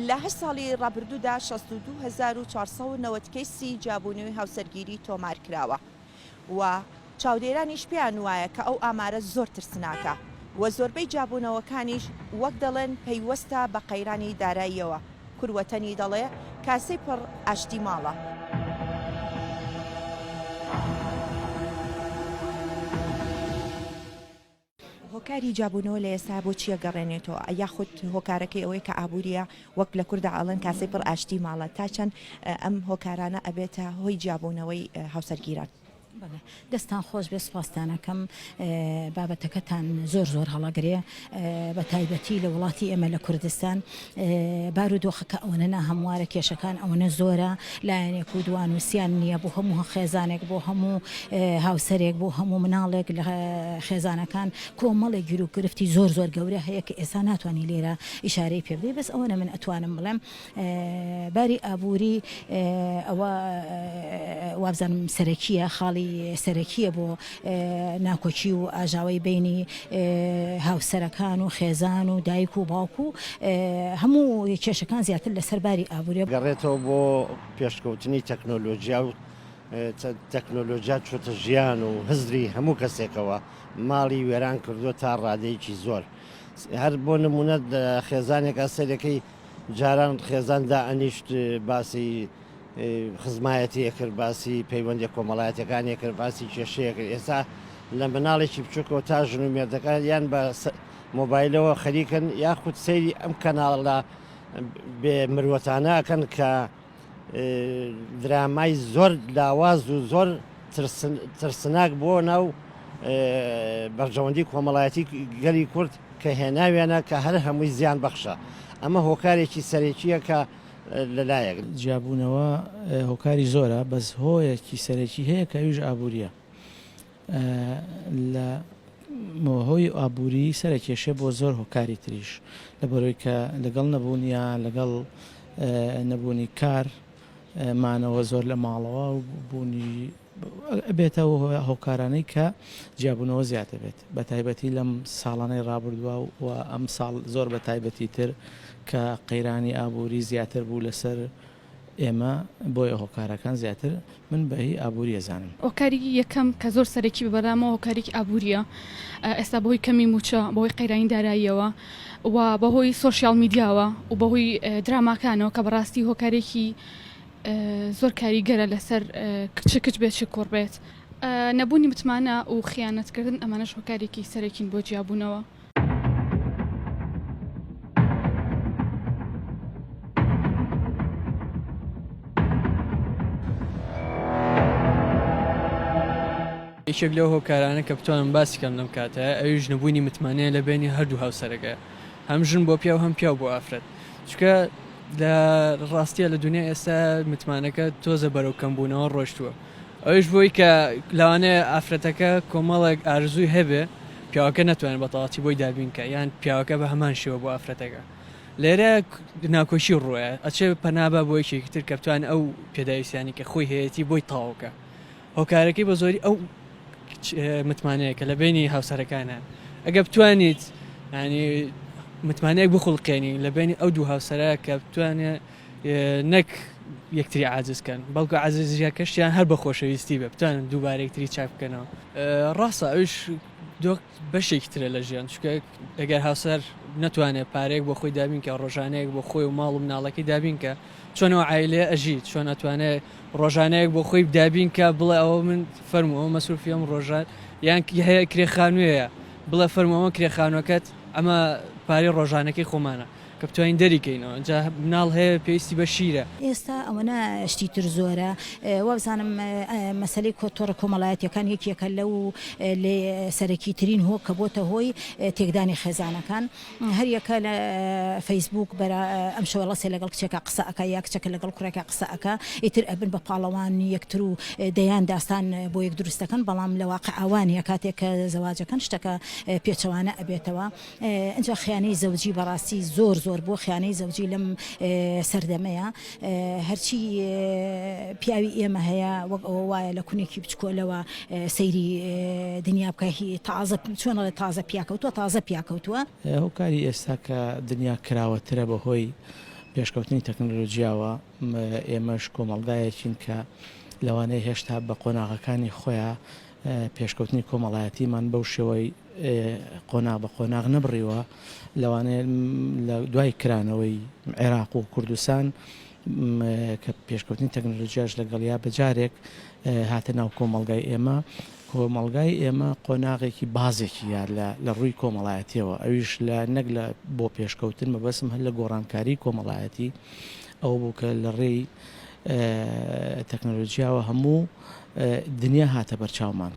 لە 8 ساڵی ڕابردوودا 62490 کەیسی جیابونەوەی هاوسەرگیری تۆمار کراوە و چاودێرانیش پێیان وایە کە ئەو ئامارە زۆر ترسناکە و زۆربەی جیابونەوەکانیش وەک دەڵێن پەیوەستە بە قەیرانی داراییەوە کوروەتەنی دەڵێ کاسەی پڕ ئاشتی ماڵە. هۆکاری جیابونەوە لە ئێستا بۆ چییە گەڕێنێتەوە یاخود هۆکارەکەی ئەوەی کە ئابوووریە وەک لە کووردا ئاڵەن کاسەی پڕ ئاشتی ماڵە تا چەند ئەم هۆکارانە ئەبێتە هۆی جیابونەوەی هاوسەرگیران. دەستان خۆش بێ سوپاسدانەکەم بابەتەکەتان زۆر زۆر هەڵەگرێ بە تایبەتی لە وڵاتی ئێمە لە کوردستان بارودۆخەکە ئەوەنە هەموارە کێشەکان ئەوەنە زۆرە لایەنێک و دوان وسییان نییە بۆ هەموو خێزانێک بۆ هەموو هاوسەرێک بۆ هەموو مناڵێک لە خێزانەکان کۆمەڵێک گیر و گرفتی زۆر زۆر گەورە هەیە کە ئێستا ناتوانانی لێرە ئیشارەی پێ بدەی بەس ئەوەنە من ئەتوانم بڵێم باری ئابووری ئەوە وابزانم سەرەکیە خاڵی سەرەکیە بۆ ناکۆچی و ئاژاوی بینی هاوسەرەکان و خێزان و دایک و باوکو هەموو کێشەکان زیاتر لەسەر باری ئابووری گەڕێتەوە بۆ پێشکەوتنی تەکنۆلۆژیا و تەکنۆلۆژیا چۆتە ژیان و هزری هەموو کەسێکەوە ماڵی وێران کردو تا ڕادەیەکی زۆر هەر بۆ نمونە خێزانێکە سەرەکەی جاران خێزاندا ئەنیشت باسی خزمایەتی کرد باسی پەیوەندی کۆمەڵایەتەکانی کرد باسی کێشەیە کرد ئێستا لە مناڵێکی بچووکەوە تا ژن و مێردەکان یان بە مۆبایلەوە خەریکن یاخود سەیری ئەم کەناڵە بێ مرۆڤەتانەکەن کە درامای زۆر لاواز و زۆر ترسناک بۆ ناو بەرژەوەندی کۆمەڵایەتی گەلی کورد کە هێناوێنە کە هەر هەمووی زیان بەخشە ئەمە هۆکارێکی سەرەکیە کە لەلایەک جیابونەوە هۆکاری زۆرە بەس هۆیەکی سەرەکی هەیە کە ئەویش ئابووریە لە هۆی ئابووری سەرکێشە بۆ زۆر هۆکاری تریش لە بەرەوەی کە لەگەڵ نەبوونیە لەگەڵ نەبوونی کار مانەوە زۆر لە ماڵەوە و بوونی بێتەوە هۆکارانەی کە جیابونەوە زیاتر بێت بە تایبەتی لەم ساڵانەی ڕابردووە و ئەم ساڵ زۆر بە تایبەتی تر کە قەیرانی ئابووری زیاتر بوو لەسەر ئێمە بۆیە هۆکارەکان زیاتر من بەهی ئابووری ئەزانم. هۆکاری یەکەم کە زۆر سەرەکی بەبەرامەوە هۆکارێکی ئابووریە ئێستا بەهۆی کەمی موچە بەهۆی قەیرانی داراییەوە و بەهۆی سۆشیال میدیاوە و بەهۆی دراماکانەوە کە بەڕاستی هۆکارێکی زۆر کاریگەرە لەسەر کچ بێت چ کوڕ بێت نەبوونی متمانە و خیانەتکردن ئەمانەش هۆکارێکی سەرەکین بۆ جیابونەوە. یەکێک لەو هۆکارانە کە بتوانم باسی کەم لەم کاتەیە ئەویش نەبوونی متمانەیە لە بینی هەردوو هاوسەرەکە هەم ژن بۆ پیا و هەم پیا بۆ ئافرەت چونکە لە ڕاستیە لە دنیا ئێستا متمانەکە تۆزە بەرەو کەمبوونەوە ڕۆشتووە ئەوش بۆی کە لەوانەیە ئافرەتەکە کۆمەڵێک ئارزووی هەبێ پیاوەکە نەتوانێت بەتەواتی بۆی دابینکە یان پیاوەکە بە هەمان شێوە بۆ ئافرەتەکە لێرە ناکۆشی ڕووە ئەچێ پەنابە بۆ یەکێکی تر کە بتوان ئەو پێداویستیانی کە خۆی هەیەی بۆی تاوەکە هۆکارەکەی بە زۆری ئەو متمانەیە کە لە بینی هاوسەرەکانە ئەگە بتوانیت ینی متمانەیەک بخڵقێنی لە بینی ئەو دوو هاوسەرە کە بتوانێت نەک یەکتری عاجزکەن بەڵکو عاجزیەکەشیان هەر بە خۆشەویستی بێ بتوانن دووبارە یەکتری چاک بکەنەوە ڕاستە ئەوش بەشێکی ترە لە ژیان چونکە ئەگەر هاوسەر نەتوانێت پارەیەک بۆ خۆی دابینکە ڕۆژانەیەک بۆ خۆی و ماڵ و مناڵەکەی دابینکە چۆنەوە عایلێ ئەژیت چۆن ئەتوانێت ڕۆژانەیەک بۆ خۆی دابینکە بڵێ ئەوە من فەرمووەوە مەسروفیم ڕۆژان یان هەیە کرێخانوویەیە بڵێ فەرمووەوە کرێخانوەکەت ئەمە پارەی ڕۆژانەکەی خۆمانە کە بتوانین دەریکەینەوە جا مناڵ هەیە پێویستی بە شیرە ئێستا ئەوەنە شتی تر زۆرە وابزانم مەسەلەی کۆتۆڕە کۆمەڵایەتیەکان یەکێکە لەو لێ سەرەکی ترین هۆ کە بۆتە هۆی تێکدانی خێزانەکان هەر یەکە لە فەیسبووک بەرە ئەم شەوەڵەسێ لەگەڵ کچێکە قسەکە یا کچەکە لەگەڵ کوڕێکە قسەکە ئیتر ئەبن بە پاڵەوانی یەکتر و دەیان داستان بۆ یەک دروستەکەن بەڵام لە واقع ئەوانە کاتێک کە زەواجەکەن شتەکە پێچەوانە ئەبێتەوە ئەنجا خیانەی زەوجی بەڕاستی زۆر بۆ خیانەی زەوجی لەم سەردەمەیە هەرچی پیاوی ئێمە هەیە وەک ئەوە وایە لە کونێکی بچکۆلەوە سەیری دنیا بکەهی تازە چۆنەڵێ تازە پیاکەوتووە تازە پیاکەوتووە هۆکاری ئێستا کە دنیا کراوەترە بەهۆی پێشکەوتنی تەکنۆلۆژیاوە ئێمەش کۆمەڵگایەکین کە لەوانەیە هێشتا بە قۆناغەکانی خۆیان پێشکەوتنی کۆمەڵایەتیمان بەو شێوەی قۆناغ بە قۆناغ نەبڕیوە لەوانەیە لە دوای کرانەوەی عێراق و کوردستان کە پێشکەوتنی تەکنۆلۆژیاش لەگەڵیا بەجارێک هاتە ناو کۆمەڵگای ئێمە کۆمەڵگای ئێمە قۆناغێکی بازێکی یا لە ڕووی کۆمەڵایەتیەوە ئەویش لە نەک لە بۆ پێشکەوتن مەبەسم هەر لە گۆڕانکاری کۆمەڵایەتی ئەو بوو کە لە ڕێی تەکنۆلۆژیاوە هەموو دنیا هاتە بەرچاومان.